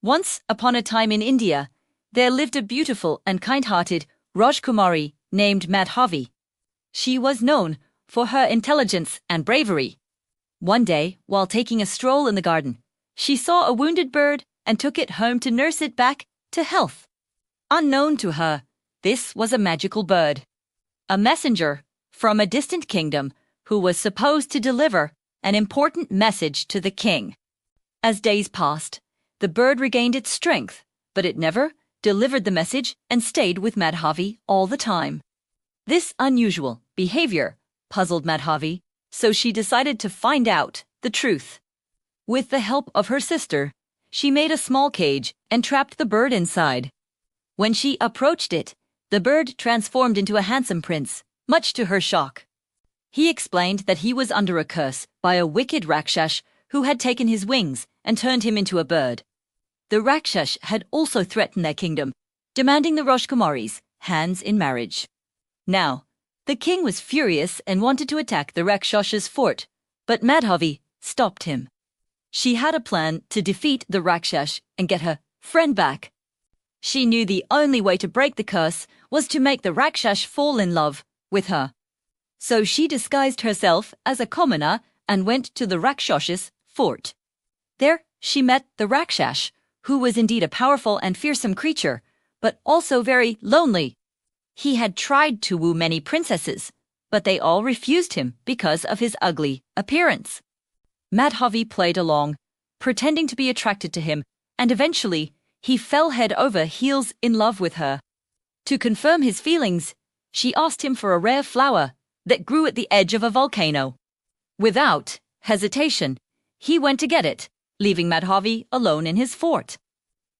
Once upon a time in India, there lived a beautiful and kind-hearted Rajkumari named Madhavi. She was known for her intelligence and bravery. One day, while taking a stroll in the garden, she saw a wounded bird and took it home to nurse it back to health. Unknown to her, this was a magical bird, a messenger from a distant kingdom who was supposed to deliver an important message to the king. As days passed, the bird regained its strength, but it never delivered the message and stayed with Madhavi all the time. This unusual behavior puzzled Madhavi, so she decided to find out the truth. With the help of her sister, she made a small cage and trapped the bird inside. When she approached it, the bird transformed into a handsome prince, much to her shock. He explained that he was under a curse by a wicked Rakshash who had taken his wings and turned him into a bird. The Rakshash had also threatened their kingdom, demanding the Rajkumari's hands in marriage. Now, the king was furious and wanted to attack the Rakshash's fort, but Madhavi stopped him. She had a plan to defeat the Rakshash and get her friend back. She knew the only way to break the curse was to make the Rakshash fall in love with her. So she disguised herself as a commoner and went to the Rakshash's fort. There she met the Rakshash, who was indeed a powerful and fearsome creature, but also very lonely. He had tried to woo many princesses, but they all refused him because of his ugly appearance. Madhavi played along, pretending to be attracted to him, and eventually he fell head over heels in love with her. To confirm his feelings, she asked him for a rare flower that grew at the edge of a volcano. Without hesitation, he went to get it, leaving Madhavi alone in his fort.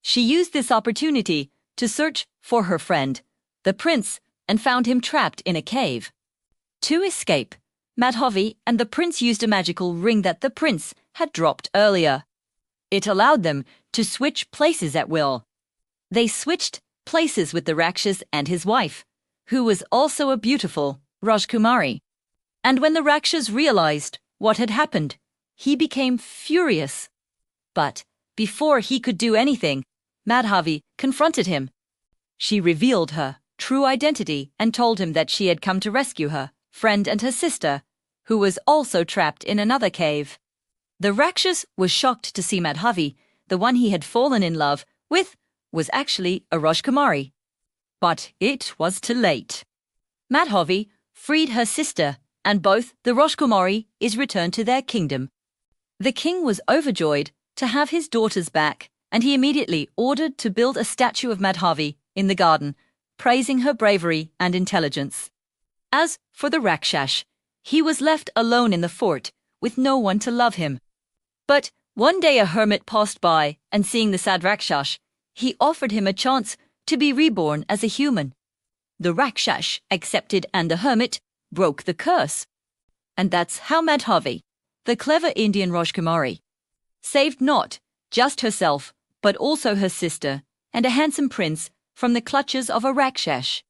She used this opportunity to search for her friend, the prince, and found him trapped in a cave. To escape, Madhavi and the prince used a magical ring that the prince had dropped earlier. It allowed them to switch places at will. They switched places with the Rakshas and his wife, who was also a beautiful Rajkumari. And when the Rakshas realized what had happened, he became furious. But before he could do anything, Madhavi confronted him. She revealed her true identity and told him that she had come to rescue her friend and her sister, who was also trapped in another cave. The Rakshas was shocked to see Madhavi, the one he had fallen in love with, was actually a Rajkumari. But it was too late. Madhavi freed her sister, and both the Rajkumari is returned to their kingdom. The king was overjoyed to have his daughters back, and he immediately ordered to build a statue of Madhavi in the garden, praising her bravery and intelligence. As for the Rakshash, he was left alone in the fort with no one to love him. But one day a hermit passed by, and seeing the sad Rakshash, he offered him a chance to be reborn as a human. The Rakshash accepted, and the hermit broke the curse. And that's how Madhavi, the clever Indian Rajkumari, saved not just herself, but also her sister and a handsome prince from the clutches of a Rakshash.